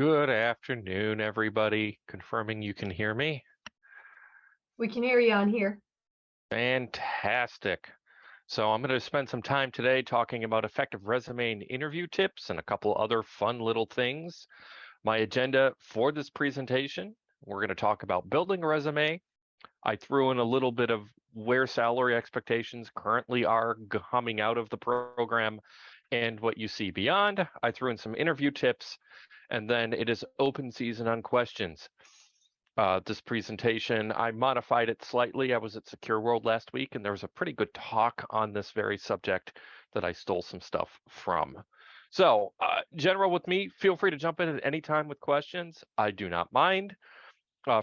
Good afternoon, everybody. Confirming you can hear me. We can hear you on here. Fantastic. So I'm going to spend some time today talking about effective resume and interview tips and a couple other fun little things. My agenda for this presentation, we're going to talk about building a resume. I threw in a little bit of where salary expectations currently are coming out of the program and what you see beyond. I threw in some interview tips, and then it is open season on questions. This presentation, I modified it slightly. I was at Secure World last week, and there was a pretty good talk on this very subject that I stole some stuff from. So, general with me, feel free to jump in at any time with questions. I do not mind.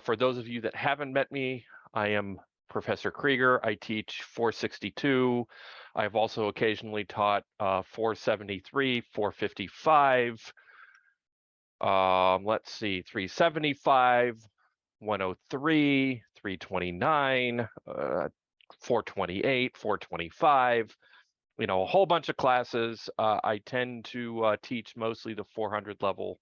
For those of you that haven't met me, I am Professor Krieger. I teach 462. I've also occasionally taught 473, 455. Let's see, 375, 103, 329, 428, 425, a whole bunch of classes. I tend to teach mostly the 400 level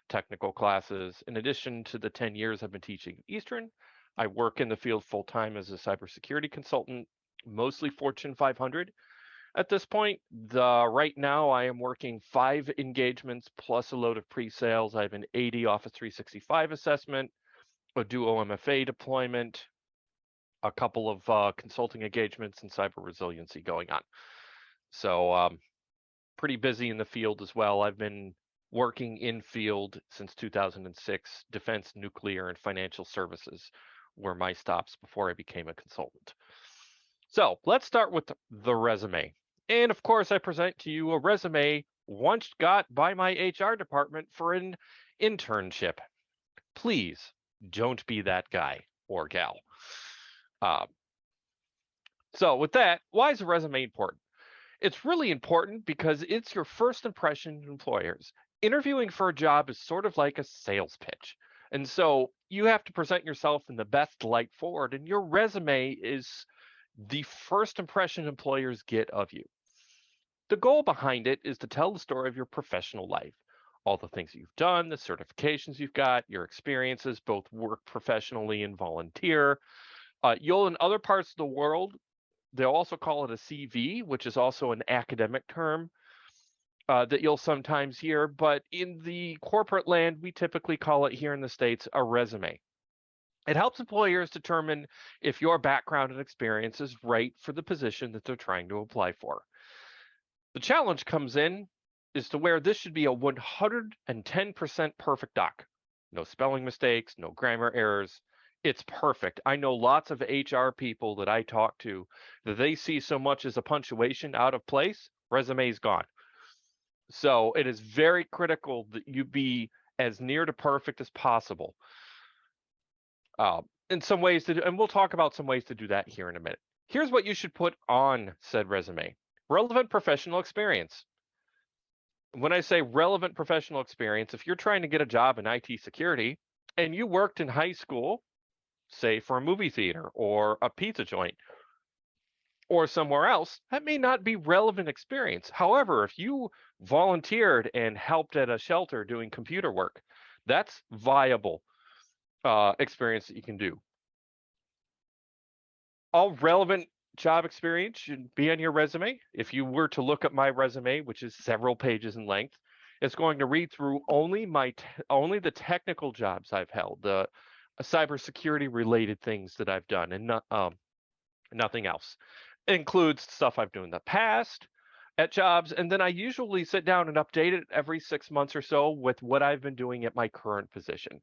technical classes. In addition to the 10 years I've been teaching Eastern, I work in the field full time as a cybersecurity consultant, mostly Fortune 500. At this point, right now I am working 5 engagements plus a load of pre-sales. I have an 80 Office 365 assessment, a Duo MFA deployment, a couple of consulting engagements and cyber resiliency going on. So pretty busy in the field as well. I've been working in field since 2006. Defense, nuclear, and financial services were my stops before I became a consultant. So let's start with the resume. And of course, I present to you a resume once got by my HR department for an internship. Please don't be that guy or gal. Uh, so with that, why is a resume important? It's really important because it's your first impression to employers. Interviewing for a job is sort of like a sales pitch. And so you have to present yourself in the best light forward, and your resume is the first impression employers get of you. The goal behind it is to tell the story of your professional life, all the things you've done, the certifications you've got, your experiences, both work professionally and volunteer. You'll, in other parts of the world, they'll also call it a CV, which is also an academic term that you'll sometimes hear. But in the corporate land, we typically call it here in the States a resume. It helps employers determine if your background and experience is right for the position that they're trying to apply for. The challenge comes in is to where this should be a 110% perfect doc. No spelling mistakes, no grammar errors. It's perfect. I know lots of HR people that I talk to that they see so much as a punctuation out of place, resume's gone. So it is very critical that you be as near to perfect as possible. In some ways to do, and we'll talk about some ways to do that here in a minute. Here's what you should put on said resume. Relevant professional experience. When I say relevant professional experience, if you're trying to get a job in IT security and you worked in high school, say for a movie theater or a pizza joint or somewhere else, that may not be relevant experience. However, if you volunteered and helped at a shelter doing computer work, that's viable experience that you can do. All relevant job experience should be on your resume. If you were to look at my resume, which is several pages in length, it's going to read through only only the technical jobs I've held, the cybersecurity related things that I've done, and nothing else. It includes stuff I've done in the past at jobs, and then I usually sit down and update it every 6 months or so with what I've been doing at my current position.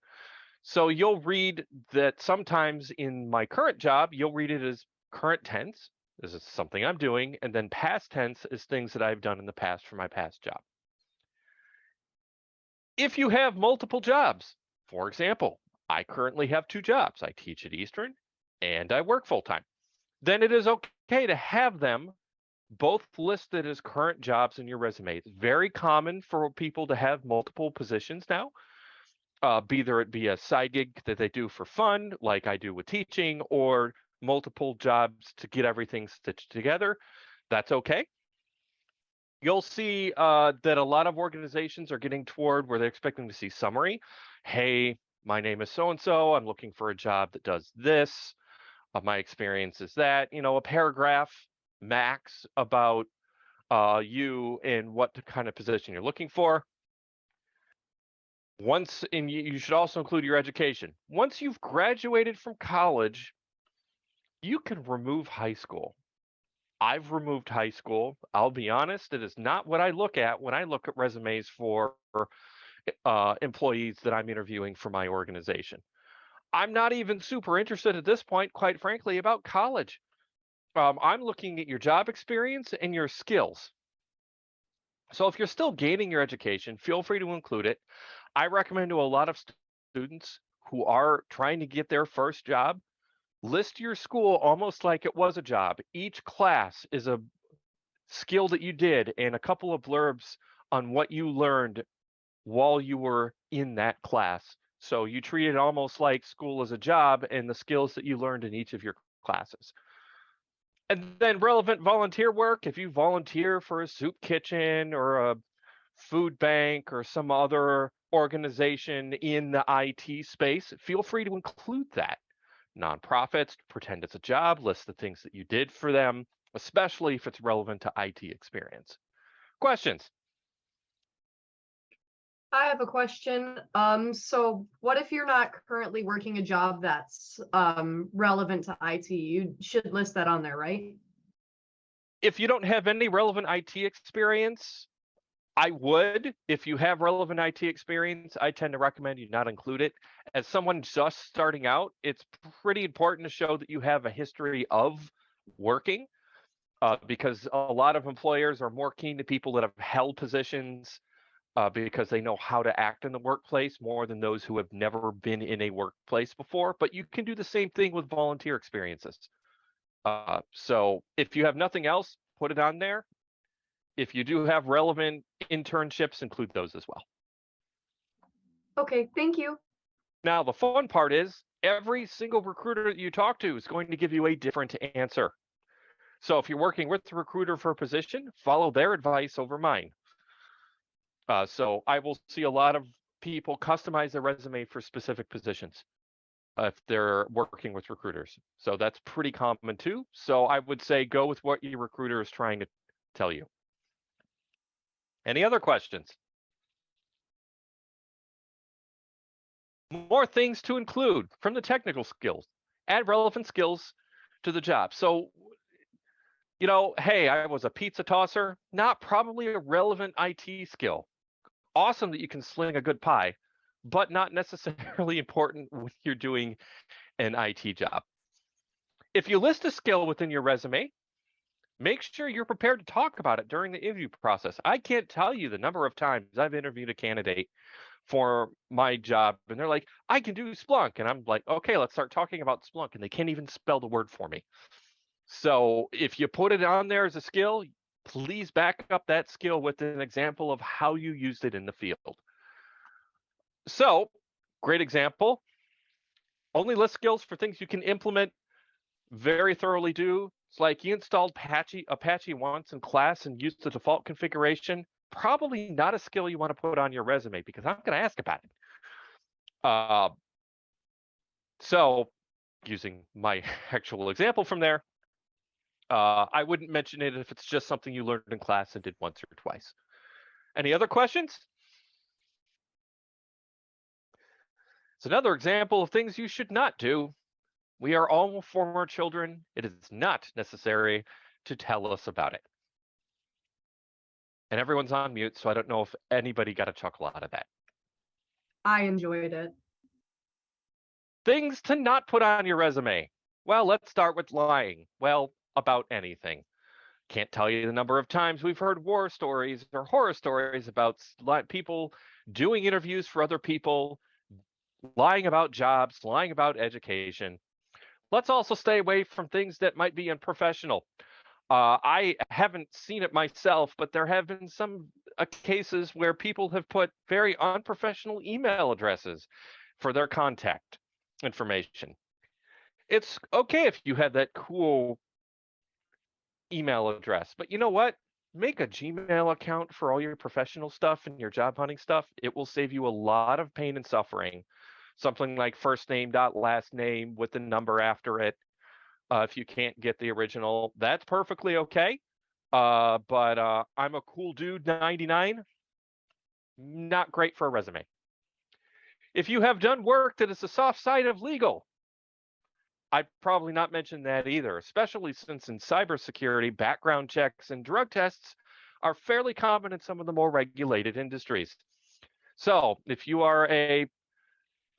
So you'll read that sometimes in my current job, you'll read it as current tense, this is something I'm doing, and then past tense is things that I've done in the past for my past job. If you have multiple jobs, for example, I currently have 2 jobs. I teach at Eastern and I work full time. Then it is okay to have them both listed as current jobs in your resume. It's very common for people to have multiple positions now. Either it be a side gig that they do for fun, like I do with teaching, or multiple jobs to get everything stitched together. That's okay. You'll see that a lot of organizations are getting toward where they're expecting to see summary. Hey, my name is so-and-so. I'm looking for a job that does this. My experience is that, a paragraph max about you and what kind of position you're looking for. And you should also include your education. Once you've graduated from college, you can remove high school. I've removed high school. I'll be honest, it is not what I look at when I look at resumes for employees that I'm interviewing for my organization. I'm not even super interested at this point, quite frankly, about college. I'm looking at your job experience and your skills. So if you're still gaining your education, feel free to include it. I recommend to a lot of students who are trying to get their first job, list your school almost like it was a job. Each class is a skill that you did and a couple of blurbs on what you learned while you were in that class. So you treat it almost like school as a job and the skills that you learned in each of your classes. And then relevant volunteer work, if you volunteer for a soup kitchen or a food bank or some other organization in the IT space, feel free to include that. Nonprofits, pretend it's a job, list the things that you did for them, especially if it's relevant to IT experience. Questions? I have a question. So what if you're not currently working a job that's relevant to IT? You should list that on there, right? If you don't have any relevant IT experience, I would. If you have relevant IT experience, I tend to recommend you not include it. As someone just starting out, it's pretty important to show that you have a history of working, because a lot of employers are more keen to people that have held positions, because they know how to act in the workplace more than those who have never been in a workplace before. But you can do the same thing with volunteer experiences. So if you have nothing else, put it on there. If you do have relevant internships, include those as well. Okay, thank you. Now, the fun part is every single recruiter that you talk to is going to give you a different answer. So if you're working with the recruiter for a position, follow their advice over mine. So I will see a lot of people customize their resume for specific positions if they're working with recruiters. So that's pretty common too. So I would say go with what your recruiter is trying to tell you. Any other questions? More things to include from the technical skills. Add relevant skills to the job. So, hey, I was a pizza tosser, not probably a relevant IT skill. Awesome that you can sling a good pie, but not necessarily important when you're doing an IT job. If you list a skill within your resume, make sure you're prepared to talk about it during the interview process. I can't tell you the number of times I've interviewed a candidate for my job and they're like, I can do Splunk. And I'm like, okay, let's start talking about Splunk. And they can't even spell the word for me. So if you put it on there as a skill, please back up that skill with an example of how you used it in the field. So, great example. Only list skills for things you can implement very thoroughly do. It's like you installed Apache once in class and used the default configuration. Probably not a skill you want to put on your resume because I'm going to ask about it. So using my actual example from there, I wouldn't mention it if it's just something you learned in class and did once or twice. Any other questions? It's another example of things you should not do. We are all former children. It is not necessary to tell us about it. And everyone's on mute, so I don't know if anybody got a chuckle out of that. I enjoyed it. Things to not put on your resume. Well, let's start with lying. Well, about anything. Can't tell you the number of times we've heard war stories or horror stories about people doing interviews for other people, lying about jobs, lying about education. Let's also stay away from things that might be unprofessional. I haven't seen it myself, but there have been some cases where people have put very unprofessional email addresses for their contact information. It's okay if you have that cool email address, but you know what? make a Gmail account for all your professional stuff and your job hunting stuff. It will save you a lot of pain and suffering. Something like first name dot last name with the number after it. If you can't get the original, that's perfectly okay. But I'm a cool dude 99, not great for a resume. If you have done work that is the soft side of legal, I'd probably not mention that either, especially since in cybersecurity, background checks and drug tests are fairly common in some of the more regulated industries. So if you are a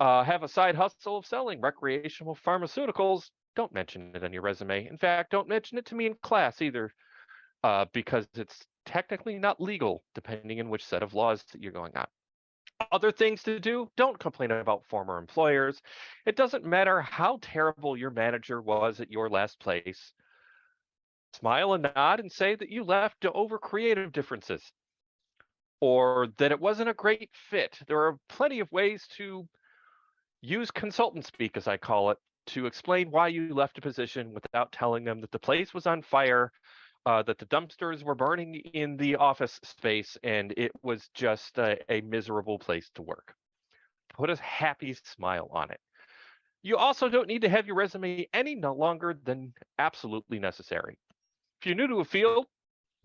have a side hustle of selling recreational pharmaceuticals, don't mention it on your resume. In fact, don't mention it to me in class either, because it's technically not legal, depending on which set of laws that you're going on. Other things to do, don't complain about former employers. It doesn't matter how terrible your manager was at your last place. Smile and nod and say that you left over creative differences or that it wasn't a great fit. There are plenty of ways to use consultant speak, as I call it, to explain why you left a position without telling them that the place was on fire, that the dumpsters were burning in the office space, and it was just a miserable place to work. Put a happy smile on it. You also don't need to have your resume any no longer than absolutely necessary. If you're new to a field,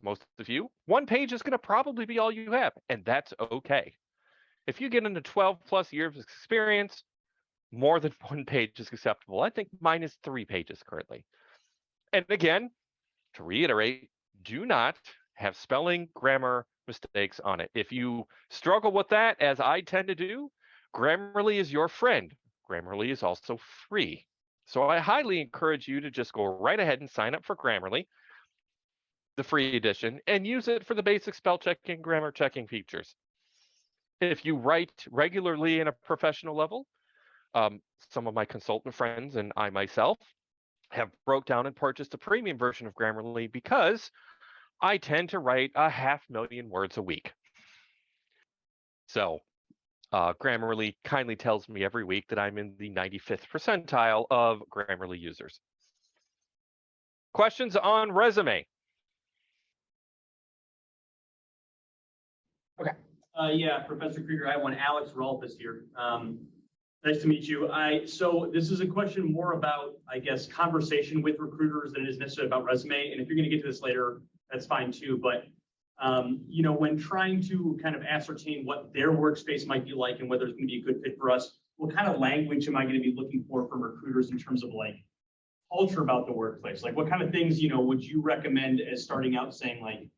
most of you, one page is going to probably be all you have, and that's okay. If you get into 12 plus years of experience, more than one page is acceptable. I think mine is 3 pages currently. And again, to reiterate, do not have spelling, grammar mistakes on it. If you struggle with that, as I tend to do, Grammarly is your friend. Grammarly is also free. So I highly encourage you to just go right ahead and sign up for Grammarly, the free edition, and use it for the basic spell checking, grammar checking features. If you write regularly in a professional level, some of my consultant friends and I myself have broke down and purchased a premium version of Grammarly because I tend to write 500,000 words a week. So Grammarly kindly tells me every week that I'm in the 95th percentile of Grammarly users. Questions on resume? Okay. Yeah, Professor Krieger, I have one. Alex Rolfus here. Nice to meet you. So this is a question more about, I guess, conversation with recruiters than it is necessarily about resume. And if you're going to get to this later, that's fine too. But when trying to kind of ascertain what their workspace might be like and whether it's going to be a good fit for us, what kind of language am I going to be looking for from recruiters in terms of like culture about the workplace? Like what kind of things, would you recommend as starting out saying like,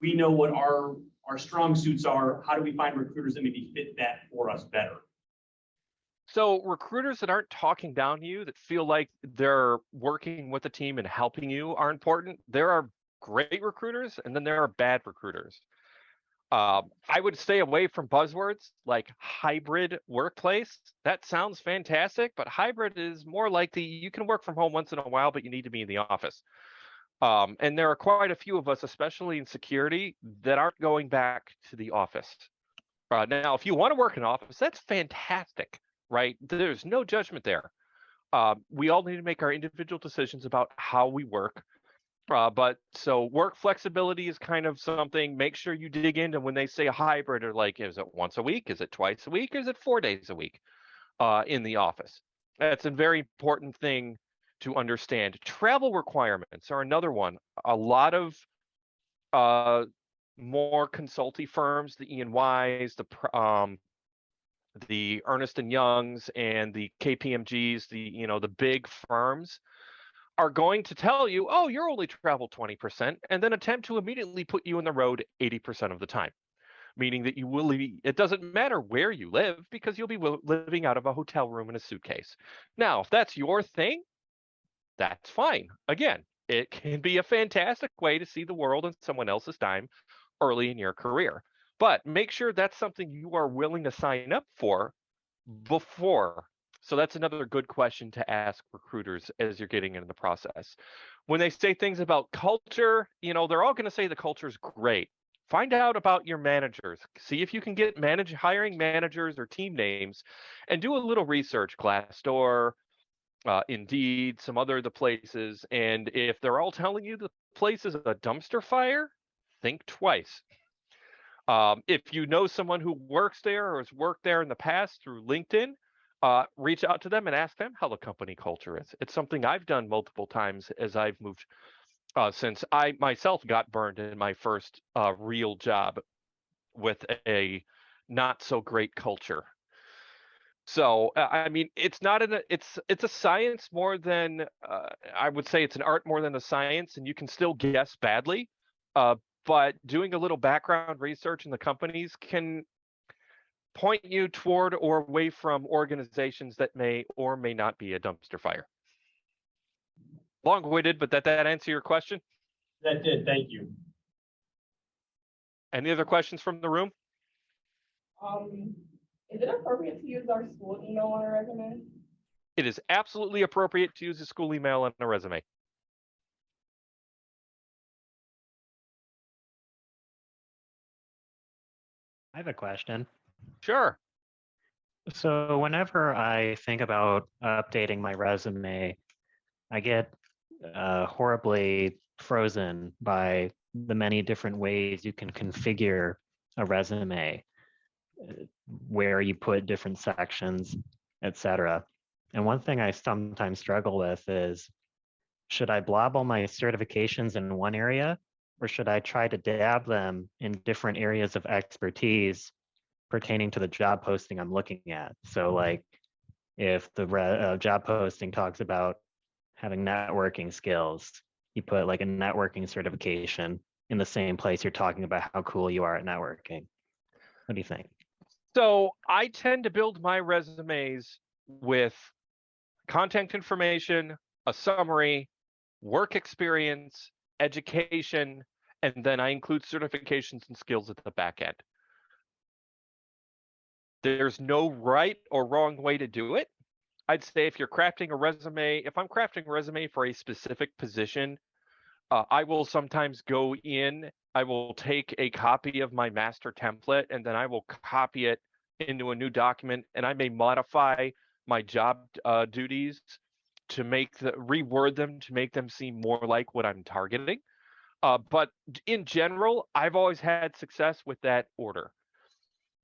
we know what our strong suits are. How do we find recruiters that maybe fit that for us better? So recruiters that aren't talking down to you, that feel like they're working with the team and helping you are important. There are great recruiters and then there are bad recruiters. I would stay away from buzzwords like hybrid workplace. That sounds fantastic, but hybrid is more like you can work from home once in a while, but you need to be in the office. And there are quite a few of us, especially in security, that aren't going back to the office. Now, if you want to work in office, that's fantastic, right? There's no judgment there. We all need to make our individual decisions about how we work. But so work flexibility is kind of something. Make sure you dig into when they say hybrid, or like, is it once a week? Is it twice a week? Is it 4 days a week in the office? That's a very important thing to understand. Travel requirements are another one. A lot of more consulting firms, the E&Ys, the Ernst and Youngs, and the KPMGs, the big firms are going to tell you, oh, you're only travel 20%, and then attempt to immediately put you on the road 80% of the time, meaning that you will leave. It doesn't matter where you live because you'll be living out of a hotel room in a suitcase. Now, if that's your thing, that's fine. Again, it can be a fantastic way to see the world in someone else's time early in your career. But make sure that's something you are willing to sign up for before. So that's another good question to ask recruiters as you're getting into the process. When they say things about culture, they're all going to say the culture is great. Find out about your managers. See if you can get hiring managers or team names, and do a little research. Glassdoor, Indeed, some other the places. And if they're all telling you the place is a dumpster fire, think twice. If you know someone who works there or has worked there in the past through LinkedIn, reach out to them and ask them how the company culture is. It's something I've done multiple times as I've moved since I myself got burned in my first real job with a not so great culture. So I mean, it's not it's a science more than I would say it's an art more than a science, and you can still guess badly. Uh, but doing a little background research in the companies can point you toward or away from organizations that may or may not be a dumpster fire. Long-winded, but that answer your question? That did, thank you. Any other questions from the room? Is it appropriate to use our school email on our resume? It is absolutely appropriate to use a school email on a resume. I have a question. Sure. So whenever I think about updating my resume, I get horribly frozen by the many different ways you can configure a resume, where you put different sections, etc. And one thing I sometimes struggle with is, should I blob all my certifications in one area, or should I try to dab them in different areas of expertise pertaining to the job posting I'm looking at? So like if the job posting talks about having networking skills, you put like a networking certification in the same place you're talking about how cool you are at networking. What do you think? So I tend to build my resumes with contact information, a summary, work experience, education, and then I include certifications and skills at the back end. There's no right or wrong way to do it. I'd say if you're crafting a resume, if I'm crafting a resume for a specific position, I will sometimes go in, I will take a copy of my master template, and then I will copy it into a new document, and I may modify my job duties to reword them to make them seem more like what I'm targeting. But in general, I've always had success with that order.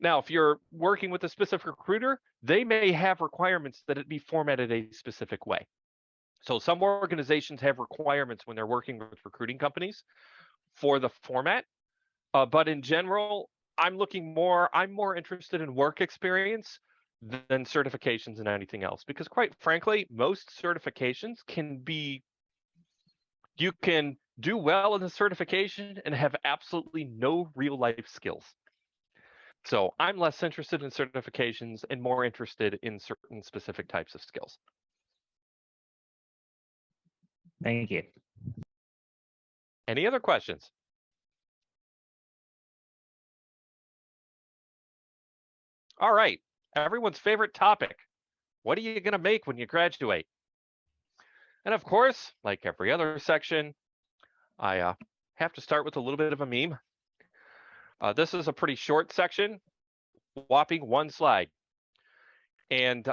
Now, if you're working with a specific recruiter, they may have requirements that it be formatted a specific way. So some organizations have requirements when they're working with recruiting companies for the format. But in general, I'm more interested in work experience than certifications and anything else. Because quite frankly, most certifications you can do well in the certification and have absolutely no real life skills. So I'm less interested in certifications and more interested in certain specific types of skills. Thank you. Any other questions? All right, everyone's favorite topic. What are you going to make when you graduate? And of course, like every other section, I have to start with a little bit of a meme. This is a pretty short section, whopping one slide. And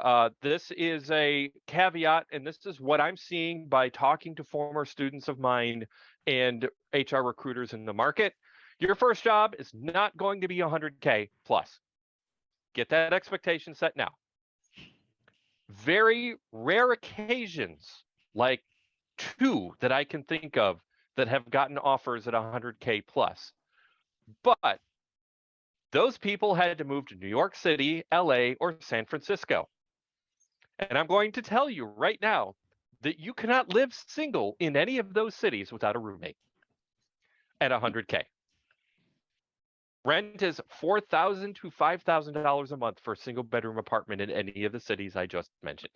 this is a caveat, and this is what I'm seeing by talking to former students of mine and HR recruiters in the market. Your first job is not going to be 100K plus. Get that expectation set now. Very rare occasions, like 2 that I can think of, that have gotten offers at 100K plus. But those people had to move to New York City, LA, or San Francisco. And I'm going to tell you right now that you cannot live single in any of those cities without a roommate at 100K. Rent is $4,000 to $5,000 a month for a single bedroom apartment in any of the cities I just mentioned,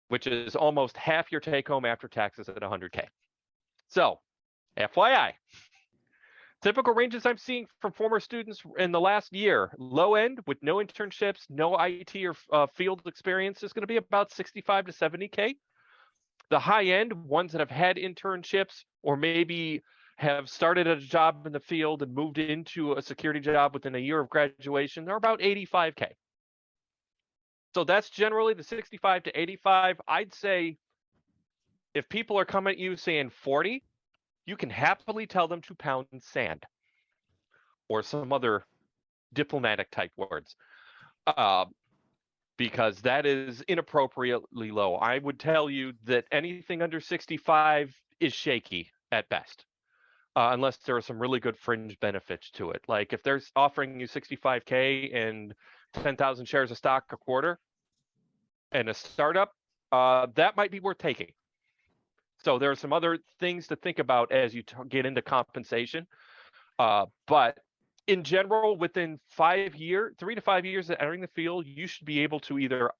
which is almost half your take home after taxes at 100K. So, FYI, typical ranges I'm seeing from former students in the last year, low end with no internships, no IT or field experience is going to be about 65 to 70K. The high end, ones that have had internships or maybe have started a job in the field and moved into a security job within a year of graduation, are about 85K. So that's generally the 65 to 85. I'd say if people are coming at you saying 40, you can happily tell them to pound sand or some other diplomatic type words, because that is inappropriately low. I would tell you that anything under 65 is shaky at best, unless there are some really good fringe benefits to it. Like if they're offering you 65K and 10,000 shares of stock a quarter and a startup, that might be worth taking. So there are some other things to think about as you get into compensation. But in general, within 3 to 5 years of entering the field, you should be able to either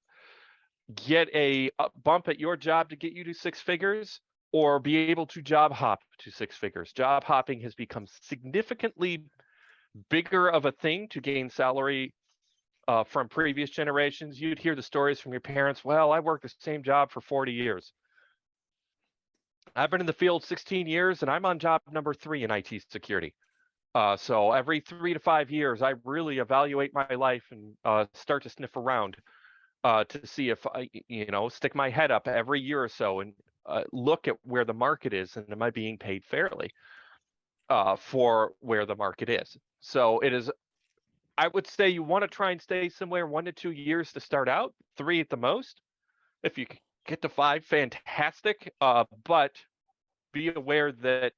get a bump at your job to get you to six figures, or be able to job hop to six figures. Job hopping has become significantly bigger of a thing to gain salary from previous generations. You'd hear the stories from your parents. Well, I worked the same job for 40 years. I've been in the field 16 years and I'm on job number 3 in IT security. So every 3 to 5 years, I really evaluate my life and start to sniff around to see if I, stick my head up every year or so and look at where the market is and am I being paid fairly for where the market is. So it is, I would say you want to try and stay somewhere 1 to 2 years to start out, 3 at the most. If you get to 5, fantastic. But be aware that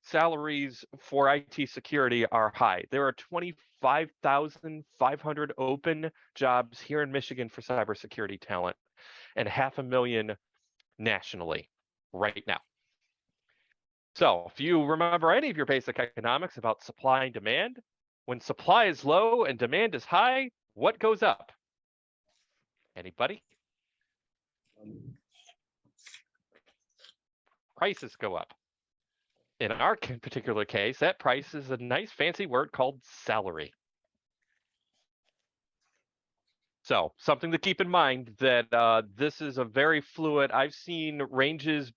salaries for IT security are high. There are 25,500 open jobs here in Michigan for cybersecurity talent and 500,000 nationally right now. So if you remember any of your basic economics about supply and demand, when supply is low and demand is high, what goes up? Anybody? Prices go up. In our particular case, that price is a nice fancy word called salary. So something to keep in mind that this is a very fluid. I've seen ranges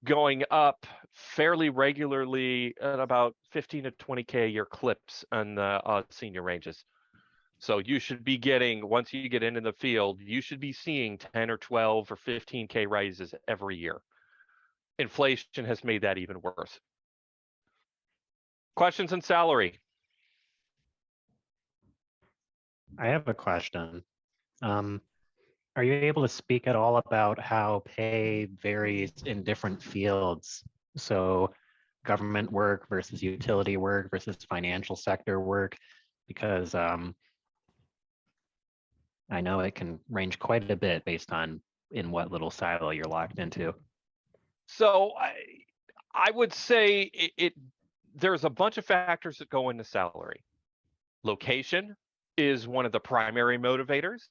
going up fairly regularly at about 15 to 20K a year clips on the senior ranges. So you should be getting, once you get into the field, you should be seeing 10 or 12 or 15K rises every year. Inflation has made that even worse. Questions on salary? I have a question. Are you able to speak at all about how pay varies in different fields? So government work versus utility work versus financial sector work, because I know it can range quite a bit based on in what little silo you're locked into. So I would say there's a bunch of factors that go into salary. Location is one of the primary motivators.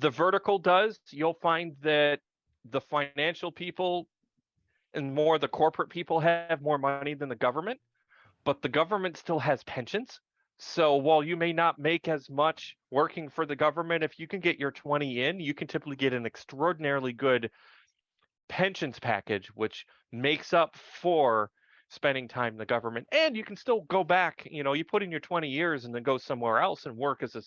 The vertical does. You'll find that the financial people and more the corporate people have more money than the government, but the government still has pensions. So while you may not make as much working for the government, if you can get your 20 in, you can typically get an extraordinarily good pensions package, which makes up for spending time in the government. And you can still go back, you put in your 20 years and then go somewhere else and work as a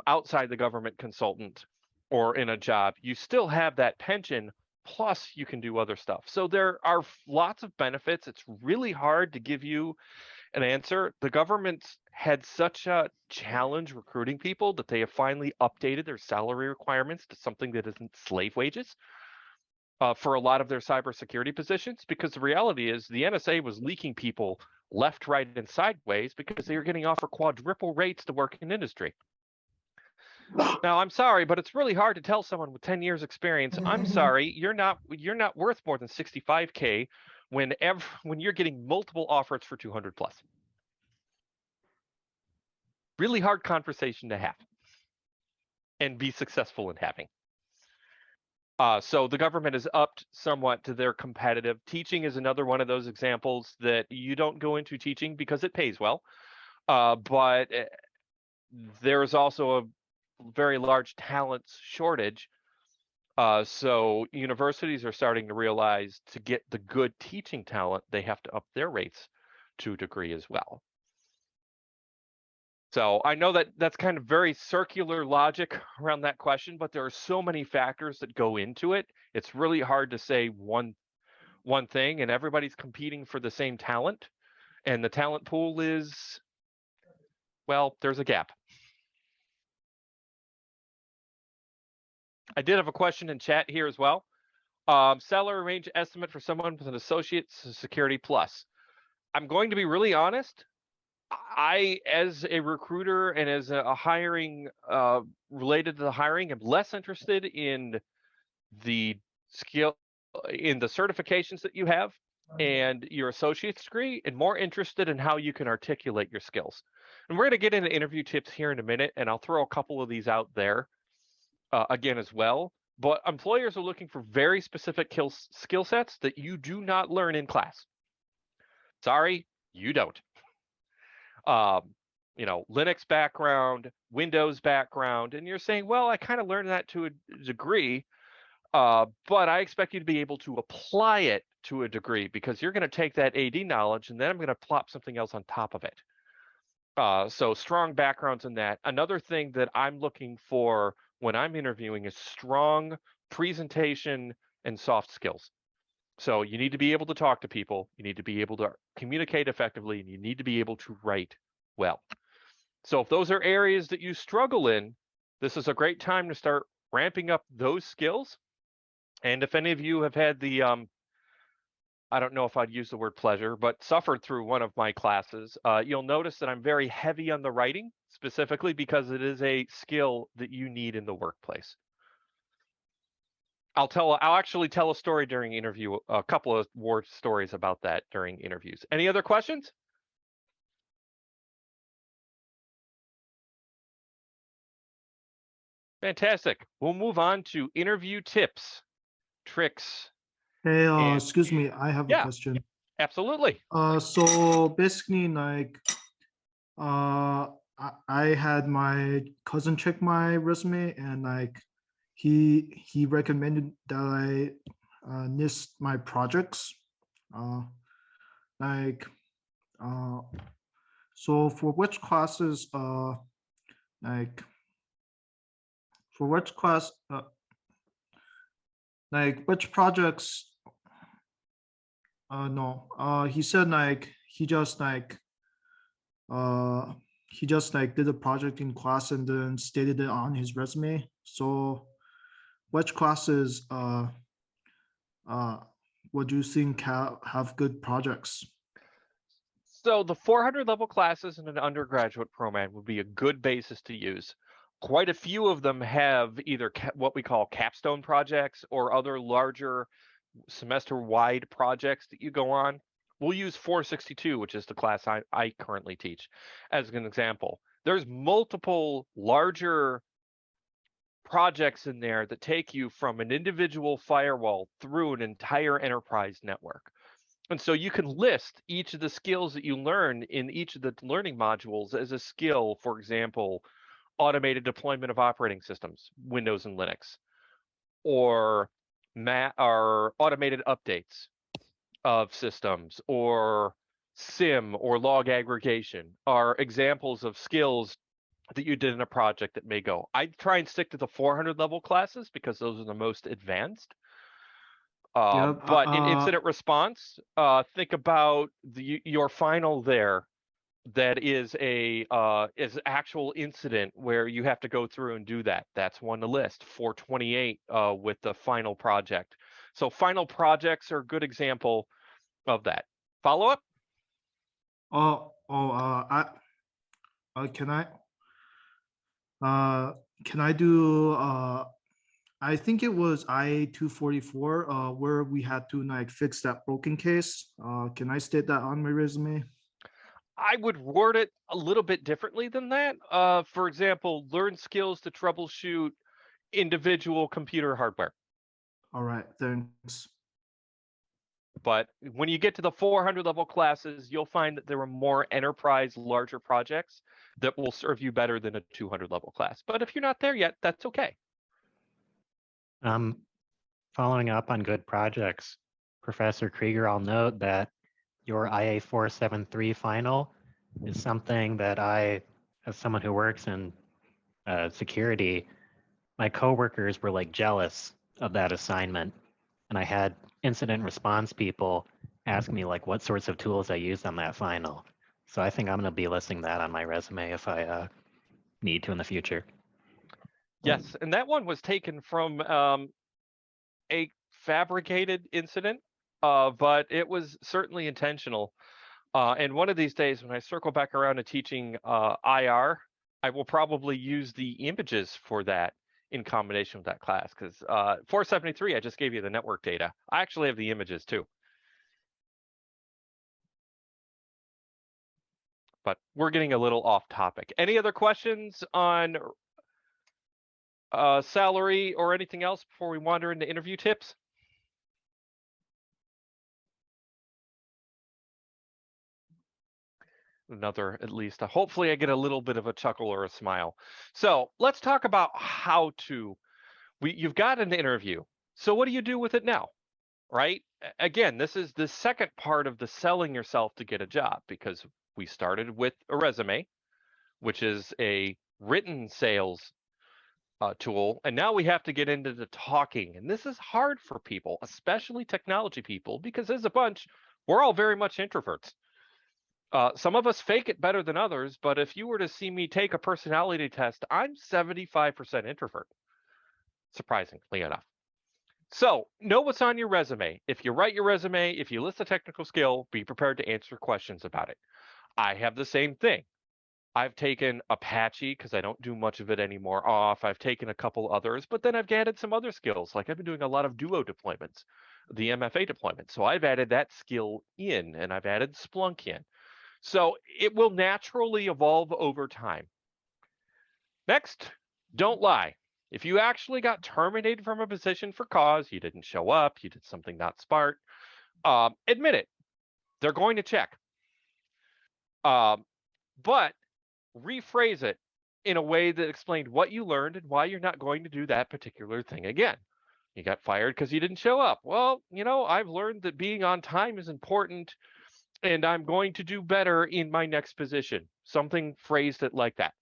outside the government consultant or in a job. You still have that pension, plus you can do other stuff. So there are lots of benefits. It's really hard to give you an answer. The government's had such a challenge recruiting people that they have finally updated their salary requirements to something that isn't slave wages for a lot of their cybersecurity positions, because the reality is the NSA was leaking people left, right, and sideways because they were getting offered quadruple rates to work in industry. Now, I'm sorry, but it's really hard to tell someone with 10 years experience, I'm sorry, you're not worth more than 65K when you're getting multiple offers for 200 plus. Really hard conversation to have and be successful in having. So the government has upped somewhat to their competitive. Teaching is another one of those examples that you don't go into teaching because it pays well. But there is also a very large talent shortage. So universities are starting to realize to get the good teaching talent, they have to up their rates to a degree as well. So I know that that's kind of very circular logic around that question, but there are so many factors that go into it. It's really hard to say one one thing, and everybody's competing for the same talent, and the talent pool is, well, there's a gap. I did have a question in chat here as well. Salary range estimate for someone with an associate's security plus. I'm going to be really honest. I, as a recruiter and as a hiring related to the hiring, am less interested in the certifications that you have and your associate's degree, and more interested in how you can articulate your skills. And we're going to get into interview tips here in a minute, and I'll throw a couple of these out there again as well. But employers are looking for very specific skill sets that you do not learn in class. Sorry, you don't. Linux background, Windows background, and you're saying, well, I kind of learned that to a degree, but I expect you to be able to apply it to a degree, because you're going to take that AD knowledge and then I'm going to plop something else on top of it. So strong backgrounds in that. Another thing that I'm looking for when I'm interviewing is strong presentation and soft skills. So you need to be able to talk to people, you need to be able to communicate effectively, and you need to be able to write well. So if those are areas that you struggle in, this is a great time to start ramping up those skills. And if any of you have had the, I don't know if I'd use the word pleasure, but suffered through one of my classes, you'll notice that I'm very heavy on the writing, specifically because it is a skill that you need in the workplace. I'll actually tell a story during interview, a couple of war stories about that during interviews. Any other questions? Fantastic. We'll move on to interview tips, tricks. Hey, And- excuse me, I have a Yeah. question. Absolutely. So basically, like, I had my cousin check my resume, and like, he recommended that I list my projects. Like, so for which classes, like, for which class, like which projects? No. He said like he just like did a project in class and then stated it on his resume. So which classes would you think have good projects? So the 400 level classes in an undergraduate program would be a good basis to use. Quite a few of them have either what we call capstone projects or other larger semester-wide projects that you go on. We'll use 462, which is the class I currently teach, as an example. There's multiple larger projects in there that take you from an individual firewall through an entire enterprise network. And so you can list each of the skills that you learn in each of the learning modules as a skill. For example, automated deployment of operating systems, Windows and Linux, or automated updates of systems, or SIM or log aggregation are examples of skills that you did in a project that may go. I try and stick to the 400 level classes because those are the most advanced. But in incident response, think about your final there. That is is actual incident where you have to go through and do that. That's one to list. 428 with the final project. So final projects are a good example of that. Follow up? Can I do I think it was IA-244 where we had to like fix that broken case. Can I state that on my resume? I would word it a little bit differently than that. For example, learn skills to troubleshoot individual computer hardware. All right, thanks. But when you get to the 400 level classes, you'll find that there are more enterprise, larger projects that will serve you better than a 200 level class. But if you're not there yet, that's okay. Following up on good projects, Professor Krieger, I'll note that your IA-473 final is something that I, as someone who works in security, my coworkers were like jealous of that assignment. And I had incident response people ask me like what sorts of tools I used on that final. So I think I'm going to be listing that on my resume if I need to in the future. Yes, and that one was taken from a fabricated incident, but it was certainly intentional. And one of these days, when I circle back around to teaching IR, I will probably use the images for that in combination with that class, because 473, I just gave you the network data. I actually have the images too. But we're getting a little off topic. Any other questions on salary or anything else before we wander into interview tips? Another, at least. Hopefully I get a little bit of a chuckle or a smile. So let's talk about how to. You've got an interview. So what do you do with it now? Right? Again, this is the second part of the selling yourself to get a job, because we started with a resume, which is a written sales tool. And now we have to get into the talking. And this is hard for people, especially technology people, because as a bunch, we're all very much introverts. Some of us fake it better than others, but if you were to see me take a personality test, I'm 75% introvert, surprisingly enough. So know what's on your resume. If you write your resume, if you list a technical skill, be prepared to answer questions about it. I have the same thing. I've taken Apache because I don't do much of it anymore off. I've taken a couple others, but then I've added some other skills. Like I've been doing a lot of Duo deployments, the MFA deployment. So I've added that skill in, and I've added Splunk in. So it will naturally evolve over time. Next, don't lie. If you actually got terminated from a position for cause, you didn't show up, you did something not smart, admit it. They're going to check. But rephrase it in a way that explained what you learned and why you're not going to do that particular thing again. You got fired because you didn't show up. Well, I've learned that being on time is important, and I'm going to do better in my next position. Something phrased it like that.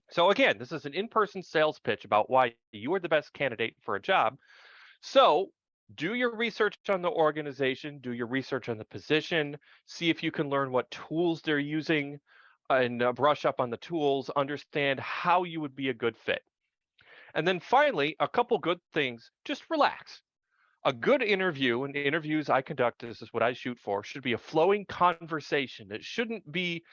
So again, this is an in-person sales pitch about why you are the best candidate for a job. So do your research on the organization, do your research on the position, see if you can learn what tools they're using, and brush up on the tools, understand how you would be a good fit. And then finally, a couple good things, just relax. A good interview, and interviews I conduct, this is what I shoot for, should be a flowing conversation. It shouldn't be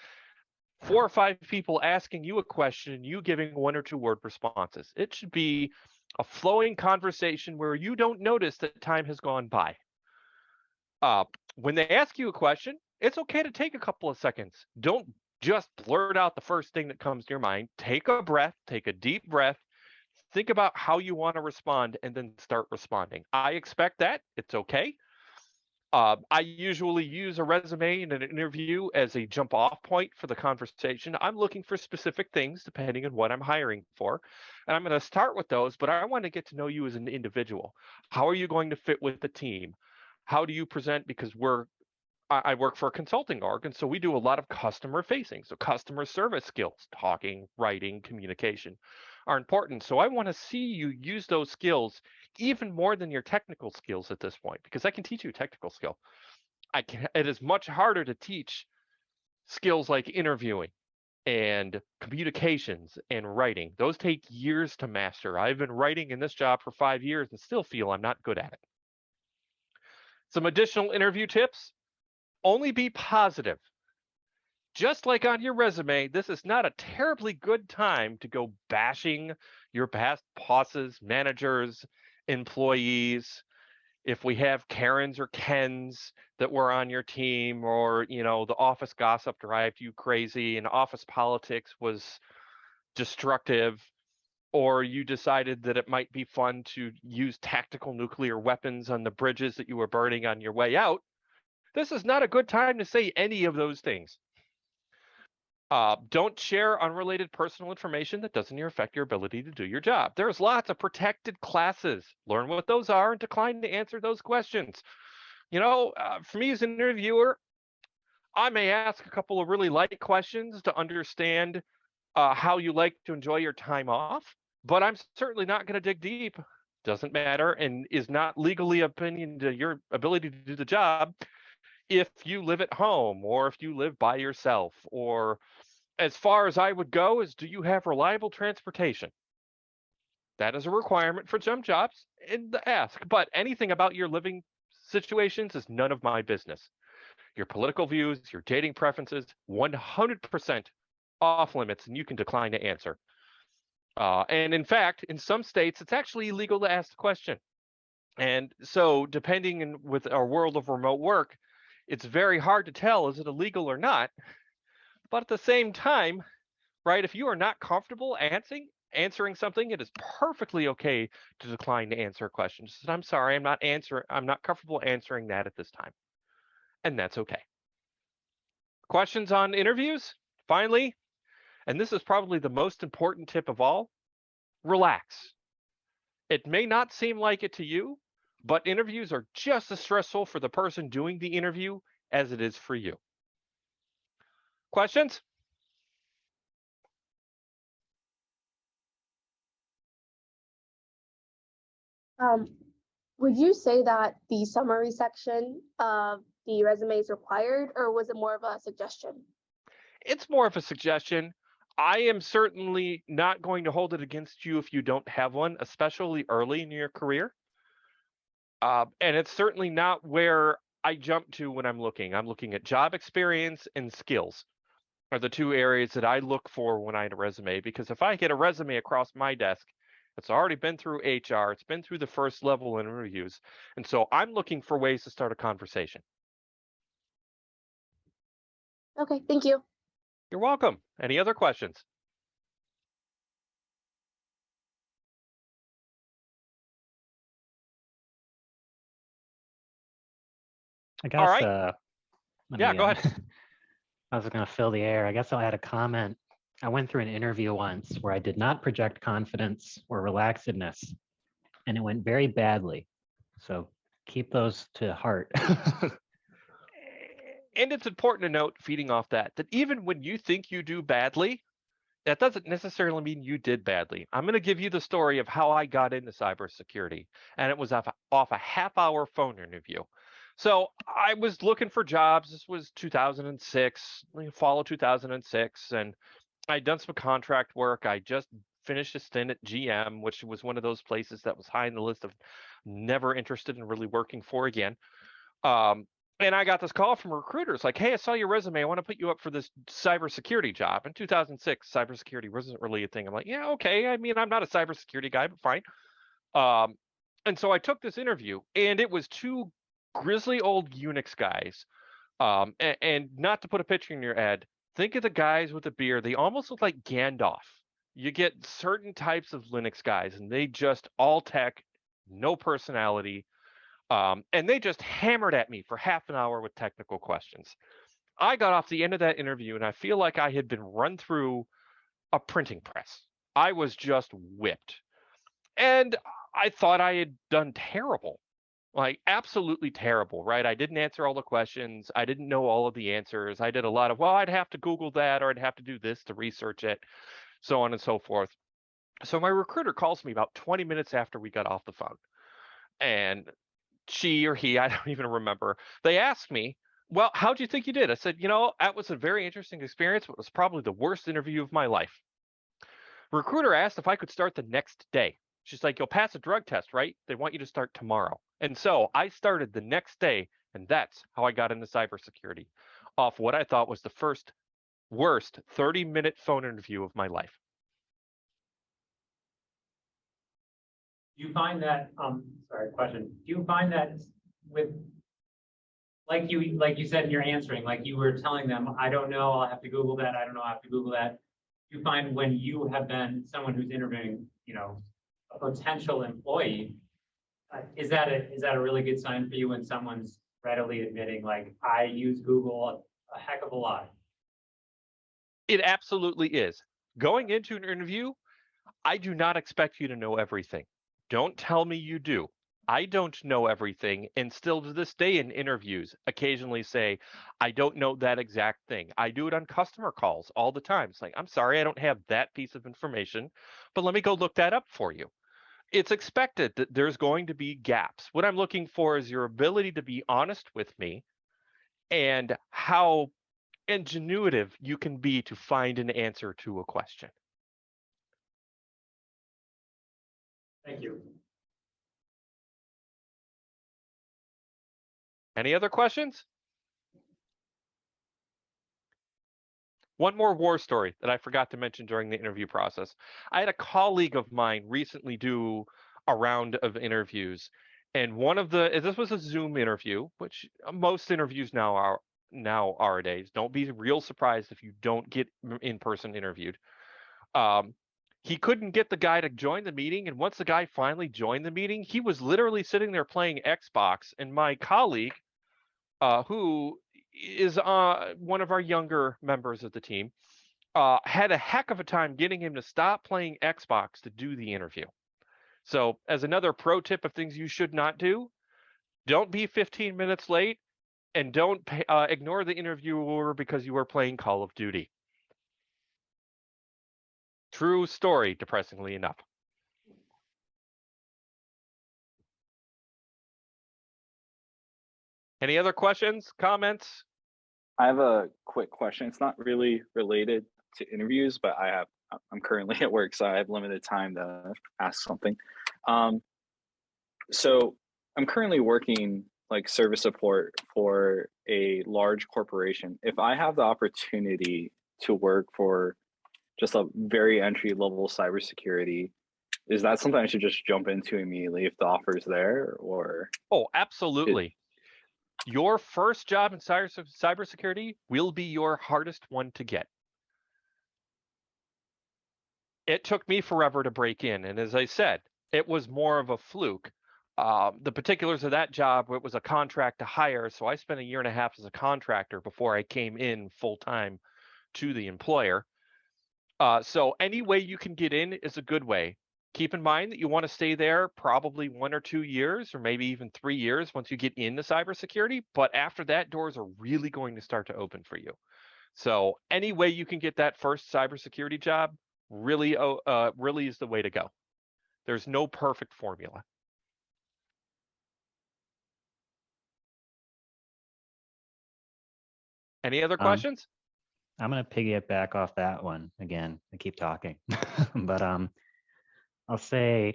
4 or 5 people asking you a question and you giving 1 or 2 word responses. It should be a flowing conversation where you don't notice that time has gone by. When they ask you a question, it's okay to take a couple of seconds. Don't just blurt out the first thing that comes to your mind. Take a breath, take a deep breath, think about how you want to respond, and then start responding. I expect that. It's okay. I usually use a resume in an interview as a jump off point for the conversation. I'm looking for specific things depending on what I'm hiring for. And I'm going to start with those, but I want to get to know you as an individual. How are you going to fit with the team? How do you present? Because I work for a consulting org, and so we do a lot of customer facing. So customer service skills, talking, writing, communication are important. So I want to see you use those skills even more than your technical skills at this point, because I can teach you technical skill. It is much harder to teach skills like interviewing and communications and writing. Those take years to master. I've been writing in this job for 5 years and still feel I'm not good at it. Some additional interview tips: only be positive. Just like on your resume, this is not a terribly good time to go bashing your past bosses, managers, employees. If we have Karens or Kens that were on your team, or the office gossip drives you crazy and office politics was destructive, or you decided that it might be fun to use tactical nuclear weapons on the bridges that you were burning on your way out, this is not a good time to say any of those things. Don't share unrelated personal information that doesn't affect your ability to do your job. There's lots of protected classes. Learn what those are and decline to answer those questions. For me as an interviewer, I may ask a couple of really light questions to understand how you like to enjoy your time off, but I'm certainly not going to dig deep doesn't matter, and is not legally opinion to your ability to do the job if you live at home or if you live by yourself, or as far as I would go is, do you have reliable transportation? That is a requirement for some jobs in the ask, but anything about your living situations is none of my business. Your political views, your dating preferences, 100% off limits, and you can decline to answer. And in fact, in some states, it's actually illegal to ask the question. And so, with our world of remote work, it's very hard to tell, is it illegal or not? But at the same time, right, if you are not comfortable answering something, it is perfectly okay to decline to answer a question. Just, I'm sorry, I'm not comfortable answering that at this time. And that's okay. Questions on interviews? Finally, and this is probably the most important tip of all, relax. It may not seem like it to you, but interviews are just as stressful for the person doing the interview as it is for you. Questions? Would you say that the summary section of the resume is required, or was it more of a suggestion? It's more of a suggestion. I am certainly not going to hold it against you if you don't have one, especially early in your career. And it's certainly not where I jump to when I'm looking. I'm looking at job experience and skills are the two areas that I look for when I had a resume. Because if I get a resume across my desk, it's already been through HR, it's been through the first level interviews. And so I'm looking for ways to start a conversation. Okay, thank you. You're welcome. Any other questions? I guess, All right. Yeah, go ahead. I was going to fill the air. I guess I'll add a comment. I went through an interview once where I did not project confidence or relaxedness, and it went very badly. So keep those to heart. And it's important to note, feeding off that even when you think you do badly, that doesn't necessarily mean you did badly. I'm going to give you the story of how I got into cybersecurity, and it was off a half-hour phone interview. So I was looking for jobs. This was 2006, fall of 2006, and I'd done some contract work. I just finished a stint at GM, which was one of those places that was high in the list of never interested in really working for again. And I got this call from recruiters like, hey, I saw your resume. I want to put you up for this cybersecurity job. In 2006, cybersecurity wasn't really a thing. I'm like, yeah, okay. I mean, I'm not a cybersecurity guy, but fine. And so I took this interview, and it was two grizzly old Unix guys. And not to put a picture in your head, think of the guys with the beard. They almost look like Gandalf. You get certain types of Linux guys, and they just all tech, no personality. And they just hammered at me for half an hour with technical questions. I got off the end of that interview, and I feel like I had been run through a printing press. I was just whipped. And I thought I had done terrible, like absolutely terrible, right? I didn't answer all the questions. I didn't know all of the answers. I did a lot of, well, I'd have to Google that, or I'd have to do this to research it, so on and so forth. So my recruiter calls me about 20 minutes after we got off the phone. And she or he, I don't even remember, they asked me, well, how'd you think you did? I said, that was a very interesting experience, but it was probably the worst interview of my life. Recruiter asked if I could start the next day. She's like, you'll pass a drug test, right? They want you to start tomorrow. And so I started the next day, and that's how I got into cybersecurity, off what I thought was the worst 30-minute phone interview of my life. Do you find that, question, do you find that with, like you said in your answering, like you were telling them, I don't know, I'll have to Google that, I don't know, I'll have to Google that. Do you find when you have been someone who's interviewing, a potential employee, is that a really good sign for you when someone's readily admitting, like, I use Google a heck of a lot? It absolutely is. Going into an interview, I do not expect you to know everything. Don't tell me you do. I don't know everything, and still to this day in interviews, occasionally say, I don't know that exact thing. I do it on customer calls all the time. It's like, I'm sorry, I don't have that piece of information, but let me go look that up for you. It's expected that there's going to be gaps. What I'm looking for is your ability to be honest with me and how ingenuitive you can be to find an answer to a question. Thank you. Any other questions? One more war story that I forgot to mention during the interview process. I had a colleague of mine recently do a round of interviews, and this was a Zoom interview, which most interviews nowadays. Don't be real surprised if you don't get in person interviewed. He couldn't get the guy to join the meeting, and once the guy finally joined the meeting, he was literally sitting there playing Xbox, and my colleague, who is one of our younger members of the team, had a heck of a time getting him to stop playing Xbox to do the interview. So as another pro tip of things you should not do, don't be 15 minutes late, and don't ignore the interviewer because you are playing Call of Duty. True story, depressingly enough. Any other questions, comments? I have a quick question. It's not really related to interviews, but I'm currently at work, so I have limited time to ask something. So I'm currently working like service support for a large corporation. If I have the opportunity to work for just a very entry level cybersecurity, is that something I should just jump into immediately if the offer is there, or? Oh, absolutely. Your first job in cybersecurity will be your hardest one to get. It took me forever to break in, and as I said, it was more of a fluke. The particulars of that job, it was a contract to hire, so I spent 1.5 years as a contractor before I came in full time to the employer. So any way you can get in is a good way. Keep in mind that you want to stay there probably 1 or 2 years, or maybe even 3 years once you get into cybersecurity. But after that, doors are really going to start to open for you. So any way you can get that first cybersecurity job really is the way to go. There's no perfect formula. Any other questions? I'm going to piggyback off that one again. I keep talking, but I'll say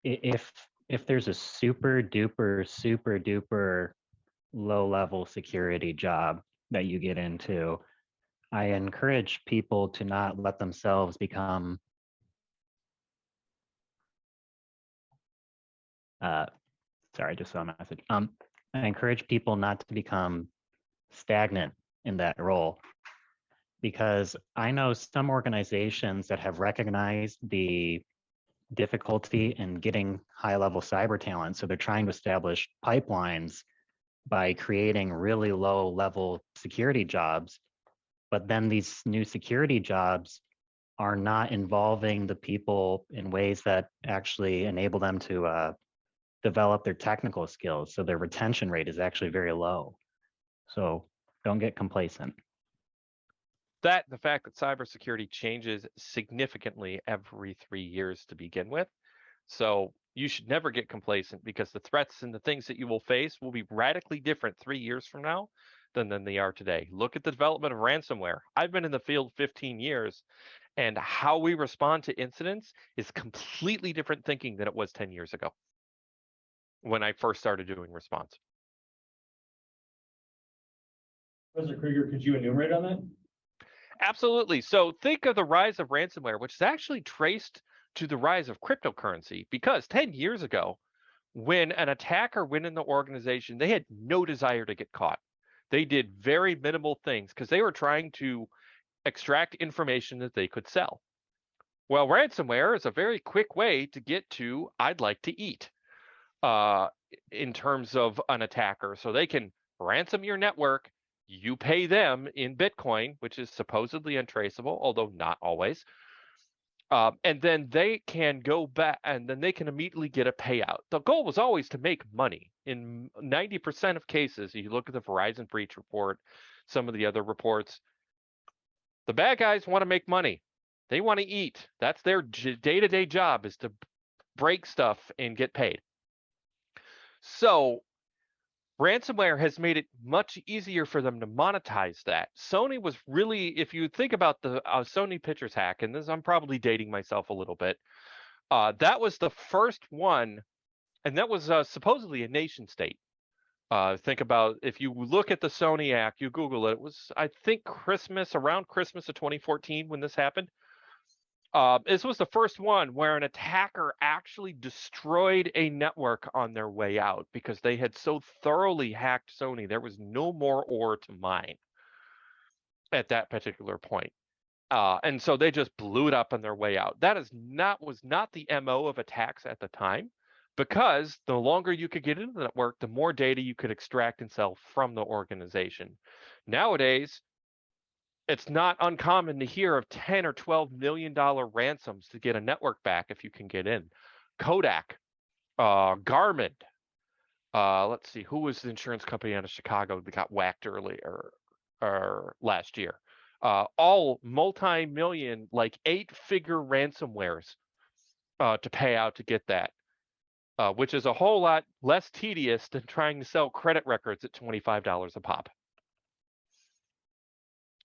if there's a super duper low level security job that you get into, I encourage people to not let themselves become sorry, I just saw a message. I encourage people not to become stagnant in that role, because I know some organizations that have recognized the difficulty in getting high level cyber talent. So they're trying to establish pipelines by creating really low level security jobs. But then these new security jobs are not involving the people in ways that actually enable them to develop their technical skills. So their retention rate is actually very low. So don't get complacent. The fact that cybersecurity changes significantly every 3 years to begin with. So you should never get complacent, because the threats and the things that you will face will be radically different 3 years from now than they are today. Look at the development of ransomware. I've been in the field 15 years, and how we respond to incidents is completely different thinking than it was 10 years ago when I first started doing response. Professor Krieger, could you enumerate on that? Absolutely. So think of the rise of ransomware, which is actually traced to the rise of cryptocurrency, because 10 years ago, when an attacker went in the organization, they had no desire to get caught. They did very minimal things because they were trying to extract information that they could sell. Well, ransomware is a very quick way to get to "I'd like to eat" in terms of an attacker. So they can ransom your network. You pay them in Bitcoin, which is supposedly untraceable, although not always. And then they can go back, and then they can immediately get a payout. The goal was always to make money. In 90% of cases, if you look at the Verizon breach report, some of the other reports, the bad guys want to make money. They want to eat. That's their day-to-day job, is to break stuff and get paid. So ransomware has made it much easier for them to monetize that. Sony was really, if you think about the Sony Pictures hack, and this, I'm probably dating myself a little bit, that was the first one, and that was supposedly a nation state. Think about, if you look at the Sony hack, you Google it, it was, I think, around Christmas of 2014 when this happened. This was the first one where an attacker actually destroyed a network on their way out because they had so thoroughly hacked Sony. There was no more ore to mine at that particular point. And so they just blew it up on their way out. That was not the MO of attacks at the time, because the longer you could get into the network, the more data you could extract and sell from the organization. Nowadays, it's not uncommon to hear of $10 or $12 million ransoms to get a network back if you can get in. Kodak, Garmin, let's see, who was the insurance company out of Chicago that got whacked earlier or last year? All multi-million, like 8-figure ransomwares to pay out to get that, which is a whole lot less tedious than trying to sell credit records at $25 a pop.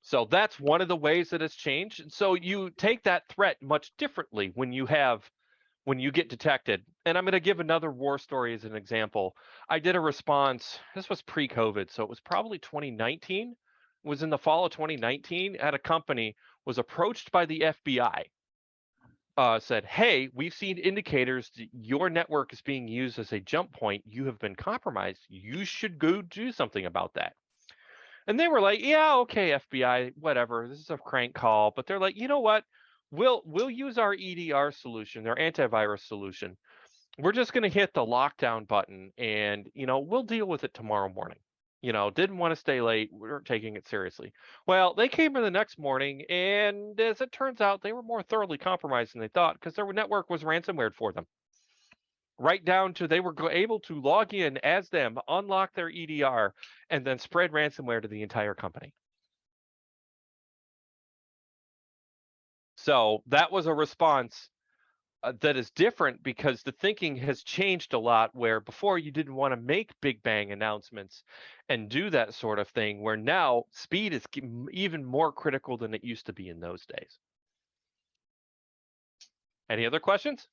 So that's one of the ways that it's changed. And so you take that threat much differently when you get detected. And I'm going to give another war story as an example. I did a response. This was pre-COVID, so it was probably 2019. It was in the fall of 2019. At a company, was approached by the FBI. Said, hey, we've seen indicators that your network is being used as a jump point. You have been compromised. You should go do something about that. And they were like, yeah, okay, FBI, whatever. This is a crank call. But they're like, you know what? We'll use our EDR solution, their antivirus solution. We're just going to hit the lockdown button, and we'll deal with it tomorrow morning. Didn't want to stay late. We weren't taking it seriously. Well, they came in the next morning, and as it turns out, they were more thoroughly compromised than they thought, because their network was ransomware for them. Right down to they were able to log in as them, unlock their EDR, and then spread ransomware to the entire company. So that was a response that is different, because the thinking has changed a lot, where before you didn't want to make big bang announcements and do that sort of thing, where now speed is even more critical than it used to be in those days. Any other questions?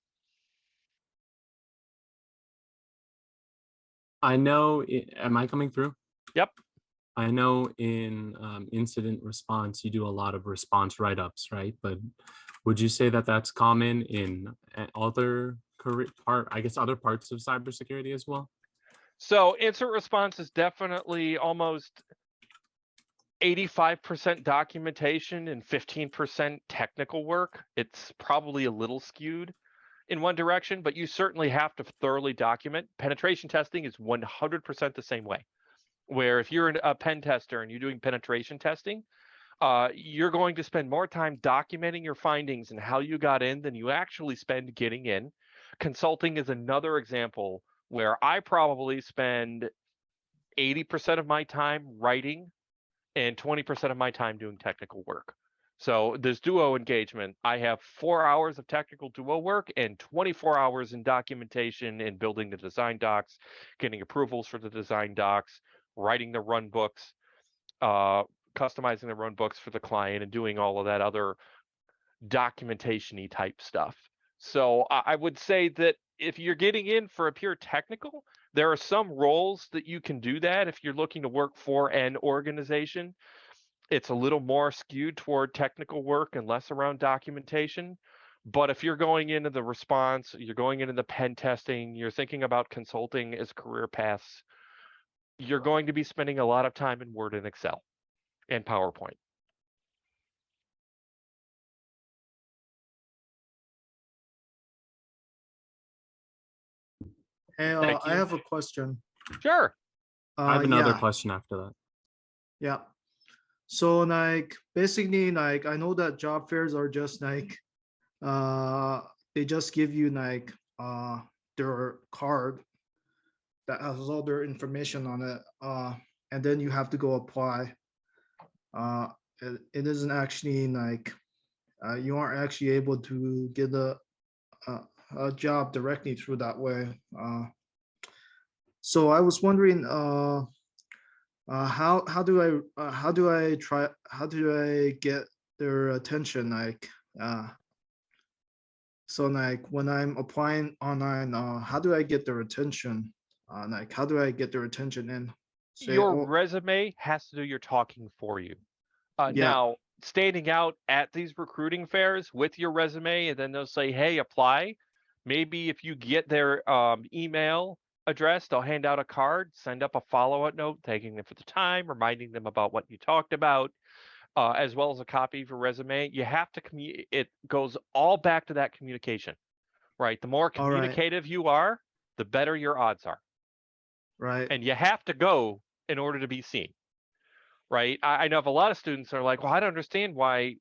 I know, am I coming through? Yep. I know in incident response, you do a lot of response write-ups, right? But would you say that that's common in other other parts of cybersecurity as well? So incident response is definitely almost 85% documentation and 15% technical work. It's probably a little skewed in one direction, but you certainly have to thoroughly document. Penetration testing is 100% the same way, where if you're a pen tester and you're doing penetration testing, you're going to spend more time documenting your findings and how you got in than you actually spend getting in. Consulting is another example where I probably spend 80% of my time writing and 20% of my time doing technical work. So this duo engagement, I have 4 hours of technical duo work and 24 hours in documentation and building the design docs, getting approvals for the design docs, writing the run books, customizing the run books for the client, and doing all of that other documentation-y type stuff. So I would say that if you're getting in for a pure technical, there are some roles that you can do that. If you're looking to work for an organization, it's a little more skewed toward technical work and less around documentation. But if you're going into the response, you're going into the pen testing, you're thinking about consulting as career paths, you're going to be spending a lot of time in Word and Excel and PowerPoint. Hey, Thank I you. have a question. Sure. I have another Yeah, question after that. yeah. So like basically like I know that job fairs are just like they just give you like their card that has all their information on it, and then you have to go apply. It isn't actually like you aren't actually able to get a a job directly through that way. So I was wondering, how do I get their attention? Like, so like when I'm applying online, how do I get their attention? Like, how do I get their attention and say, Your oh, resume has to do your talking for you. yeah, Now, standing out at these recruiting fairs with your resume, and then they'll say, "Hey, apply." Maybe if you get their email address, they'll hand out a card, send up a follow-up note, thanking them for the time, reminding them about what you talked about, as well as a copy of your resume. You have to it goes all back to that communication, right? The more all right, communicative you are, the better your odds are. right, And you have to go in order to be seen, right? I know of a lot of students are like, well, I don't understand why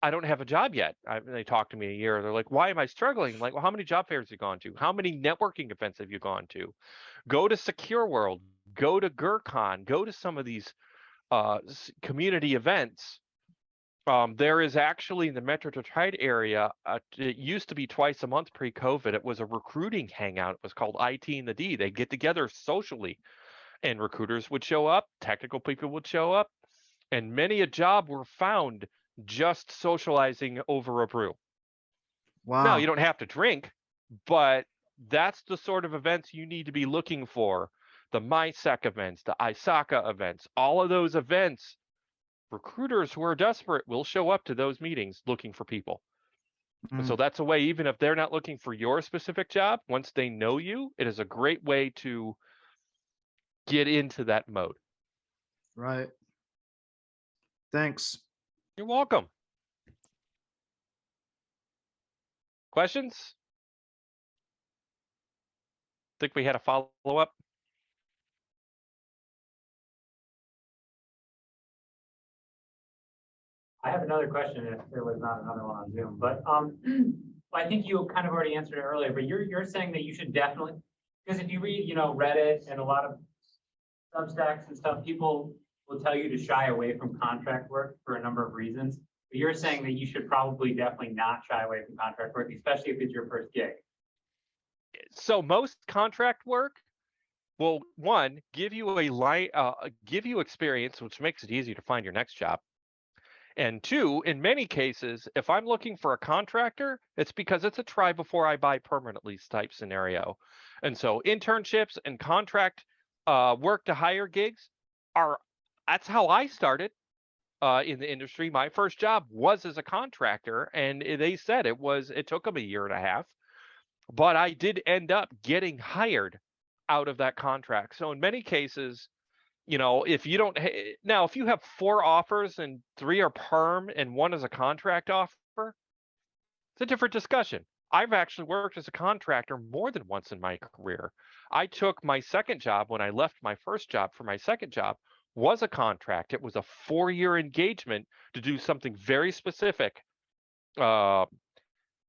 I don't have a job yet. They talk to me a year. They're like, why am I struggling? I'm like, well, how many job fairs have you gone to? How many networking events have you gone to? Go to Secure World, go to GurCon, go to some of these community events. There is actually in the Metro Detroit area, it used to be twice a month pre-COVID. It was a recruiting hangout. It was called IT and the D. They get together socially, and recruiters would show up, technical people would show up, and many a job were found just socializing over a brew. Now, you wow, don't have to drink, but that's the sort of events you need to be looking for. The MySec events, the IASA events, all of those events, recruiters who are desperate will show up to those meetings looking for people. So mm, that's a way, even if they're not looking for your specific job, once they know you, it is a great way to get into that mode. right. Thanks. You're welcome. Questions? Think we had a follow-up? I have another question if there was not another one on Zoom, but I think you kind of already answered it earlier, but you're saying that you should definitely, because if you read, Reddit and a lot of Substacks and stuff, people will tell you to shy away from contract work for a number of reasons. But you're saying that you should probably definitely not shy away from contract work, especially if it's your first gig. So most contract work will, one, give you give you experience, which makes it easier to find your next job. And two, in many cases, if I'm looking for a contractor, it's because it's a try before I buy permanent lease type scenario. And so internships and contract work to hire gigs that's how I started in the industry. My first job was as a contractor, and they said it took them a year and a half, but I did end up getting hired out of that contract. So in many cases, if you don't now, if you have 4 offers and 3 are perm and 1 is a contract offer, it's a different discussion. I've actually worked as a contractor more than once in my career. I took my second job when I left my first job for my second job was a contract. It was a 4-year engagement to do something very specific. And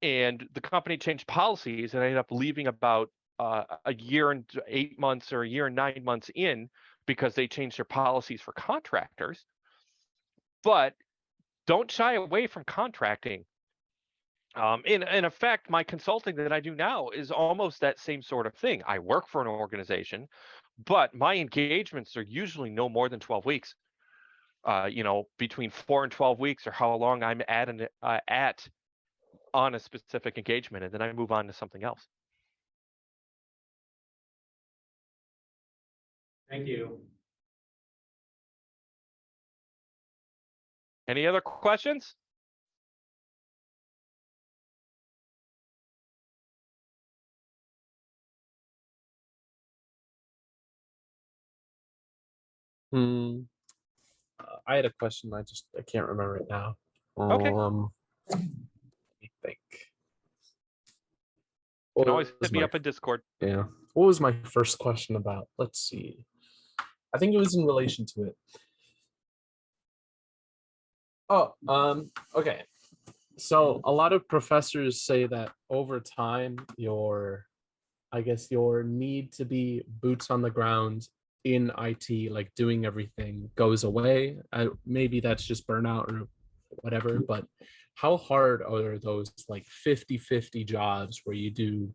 the company changed policies, and I ended up leaving about a year and 8 months or a year and 9 months in because they changed their policies for contractors. But don't shy away from contracting. In effect, my consulting that I do now is almost that same sort of thing. I work for an organization, but my engagements are usually no more than 12 weeks. Between 4 and 12 weeks, or how long I'm at on a specific engagement, and then I move on to something else. Thank you. Any other questions? I had a question. I can't remember it now. Okay. Let me think. You can What always was hit me my- up in Discord. Yeah. What was my first question about? Let's see. I think it was in relation to it. Oh, okay. So a lot of professors say that over time, your need to be boots on the ground in IT, like doing everything, goes away. Maybe that's just burnout or whatever, but how hard are those like 50-50 jobs where you do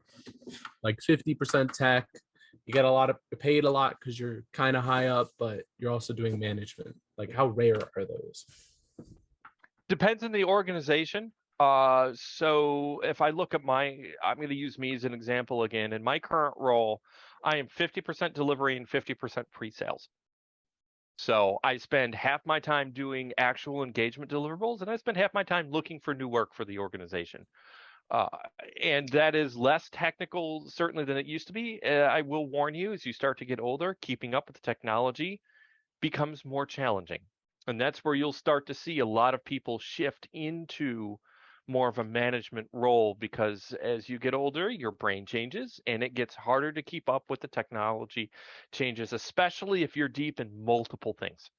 like 50% tech, you get a lot of paid a lot because you're kind of high up, but you're also doing management? Like how rare are those? Depends on the organization. So if I look at I'm going to use me as an example again. In my current role, I am 50% delivery and 50% pre-sales. So I spend half my time doing actual engagement deliverables, and I spend half my time looking for new work for the organization. Uh, and that is less technical, certainly, than it used to be. I will warn you, as you start to get older, keeping up with the technology becomes more challenging. And that's where you'll start to see a lot of people shift into more of a management role, because as you get older, your brain changes and it gets harder to keep up with the technology changes, especially if you're deep in multiple things.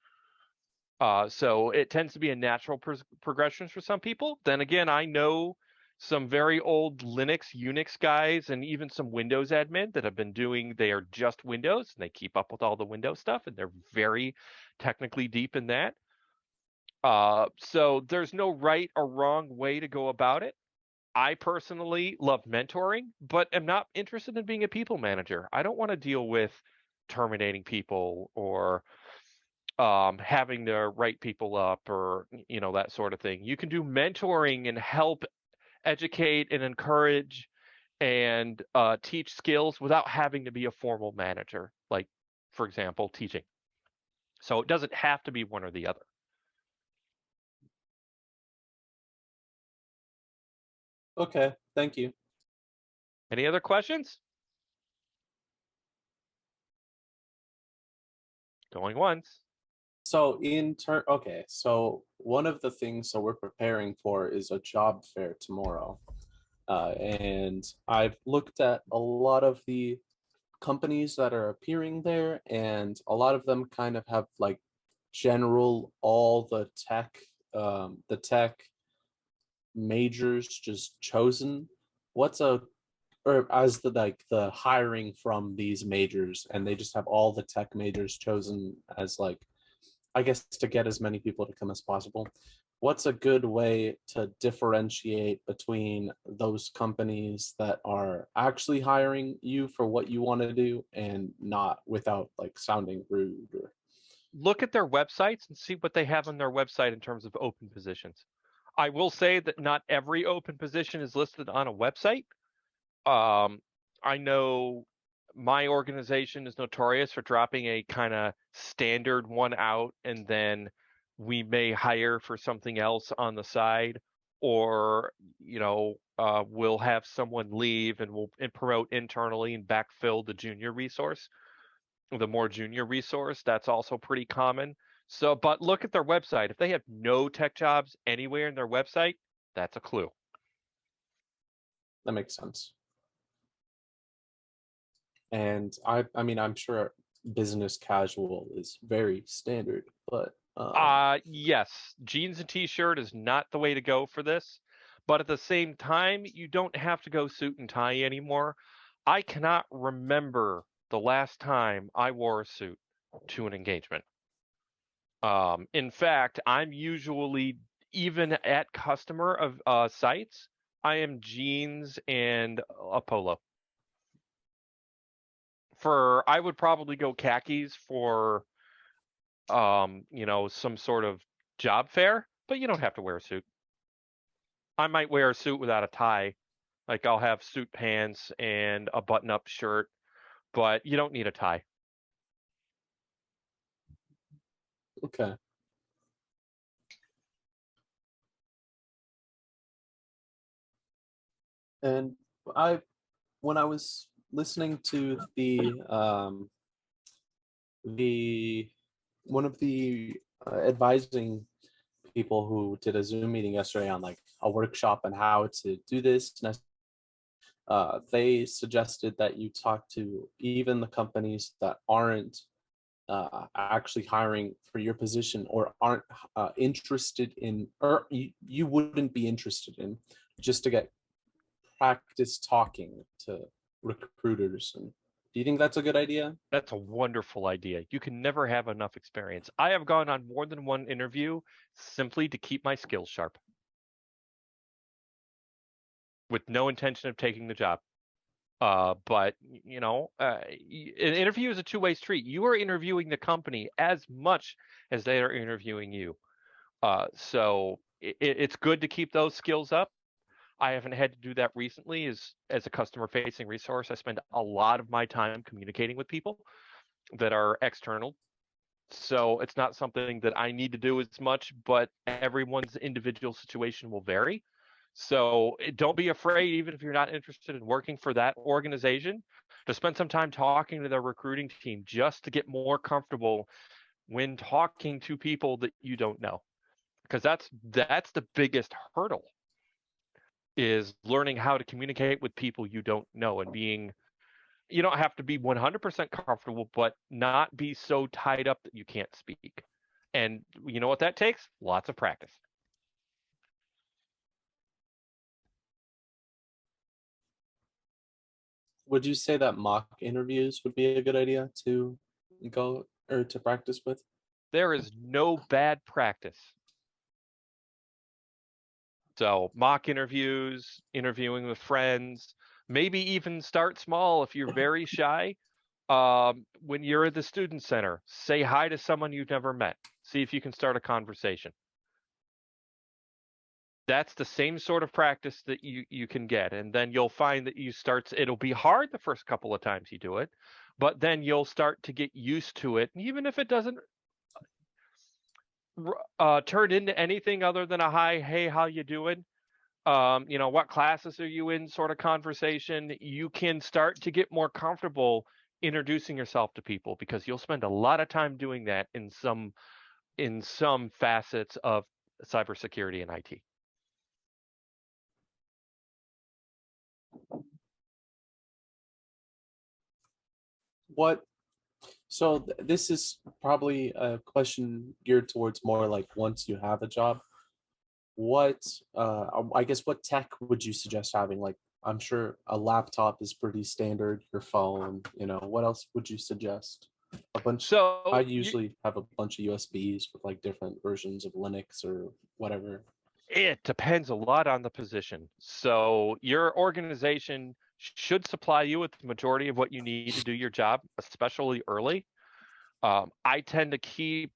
So it tends to be a natural progression for some people. Then again, I know some very old Linux, Unix guys, and even some Windows admin that have been they are just Windows and they keep up with all the Windows stuff and they're very technically deep in that. So there's no right or wrong way to go about it. I personally love mentoring, but am not interested in being a people manager. I don't want to deal with terminating people or having to write people up or that sort of thing. You can do mentoring and help educate and encourage and teach skills without having to be a formal manager, like, for example, teaching. So it doesn't have to be one or the other. Okay, thank you. Any other questions? Going once. So okay, so one of the things we're preparing for is a job fair tomorrow. And I've looked at a lot of the companies that are appearing there, and a lot of them kind of have like general all the tech majors just chosen. What's a or as the hiring from these majors, and they just have all the tech majors chosen as like, I guess, to get as many people to come as possible. What's a good way to differentiate between those companies that are actually hiring you for what you want to do and not, without like sounding rude? Or Look at their websites and see what they have on their website in terms of open positions. I will say that not every open position is listed on a website. I know my organization is notorious for dropping a kind of standard one out, and then we may hire for something else on the side, or we'll have someone leave and we'll promote internally and backfill the more junior resource. That's also pretty common. So, but look at their website. If they have no tech jobs anywhere in their website, that's a clue. that makes sense. And I mean, I'm sure business casual is very standard, but Yes, jeans and t-shirt is not the way to go for this. But at the same time, you don't have to go suit and tie anymore. I cannot remember the last time I wore a suit to an engagement. In fact, I'm usually, even at customer of sites, I am jeans and a polo. I would probably go khakis for some sort of job fair, but you don't have to wear a suit. I might wear a suit without a tie. Like I'll have suit pants and a button-up shirt, but you don't need a tie. okay. And when I was listening to the one of the advising people who did a Zoom meeting yesterday on like a workshop on how to do this, they suggested that you talk to even the companies that aren't actually hiring for your position, or aren't interested in, or you wouldn't be interested in, just to get practice talking to recruiters. And do you think that's a good idea? That's a wonderful idea. You can never have enough experience. I have gone on more than one interview simply to keep my skills sharp. with no intention of taking the job. But an interview is a two-way street. You are interviewing the company as much as they are interviewing you. So it's good to keep those skills up. I haven't had to do that recently as a customer-facing resource. I spend a lot of my time communicating with people that are external. So it's not something that I need to do as much, but everyone's individual situation will vary. So don't be afraid, even if you're not interested in working for that organization, to spend some time talking to their recruiting team just to get more comfortable when talking to people that you don't know. Because that's the biggest hurdle, is learning how to communicate with people you don't know, and you don't have to be 100% comfortable, but not be so tied up that you can't speak. And you know what that takes? Lots of practice. Would you say that mock interviews would be a good idea to go or to practice with? There is no bad practice. So mock interviews, interviewing with friends, maybe even start small if you're very shy. When you're at the student center, say hi to someone you've never met. See if you can start a conversation. That's the same sort of practice that you can get. And then you'll find that it'll be hard the first couple of times you do it, but then you'll start to get used to it. And even if it doesn't turn into anything other than a hi, hey, how you doing? What classes are you in sort of conversation, you can start to get more comfortable introducing yourself to people, because you'll spend a lot of time doing that in some facets of cybersecurity and IT. This is probably a question geared towards more like once you have a job, I guess what tech would you suggest having? Like, I'm sure a laptop is pretty standard, your phone, what else would you suggest? So I usually have a bunch of USBs with like different versions of Linux or whatever. it depends a lot on the position. So your organization should supply you with the majority of what you need to do your job, especially early. I tend to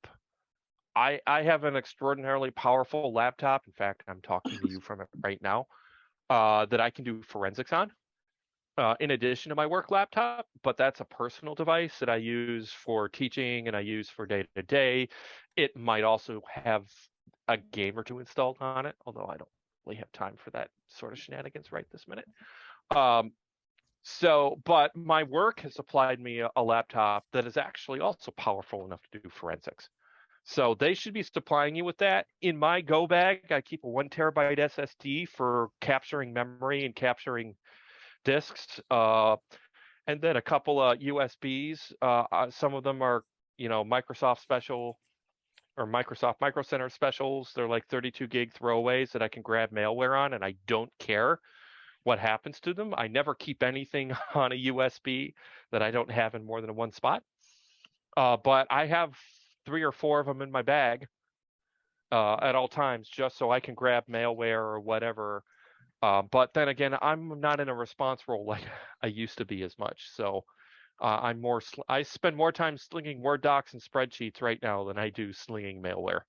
I have an extraordinarily powerful laptop. In fact, I'm talking to you from it right now, that I can do forensics on, in addition to my work laptop. But that's a personal device that I use for teaching and I use for day to day. It might also have a game or two installed on it, although I don't really have time for that sort of shenanigans right this minute. But my work has supplied me a laptop that is actually also powerful enough to do forensics. So they should be supplying you with that. In my go bag, I keep a 1 terabyte SSD for capturing memory and capturing disks, and then a couple of USBs. Some of them are, Microsoft special or Microsoft Micro Center specials. They're like 32 gig throwaways that I can grab malware on, and I don't care what happens to them. I never keep anything on a USB that I don't have in more than one spot. But I have 3 or 4 of them in my bag at all times, just so I can grab malware or whatever. But then again, I'm not in a response role like I used to be as much. So I spend more time slinging Word docs and spreadsheets right now than I do slinging malware.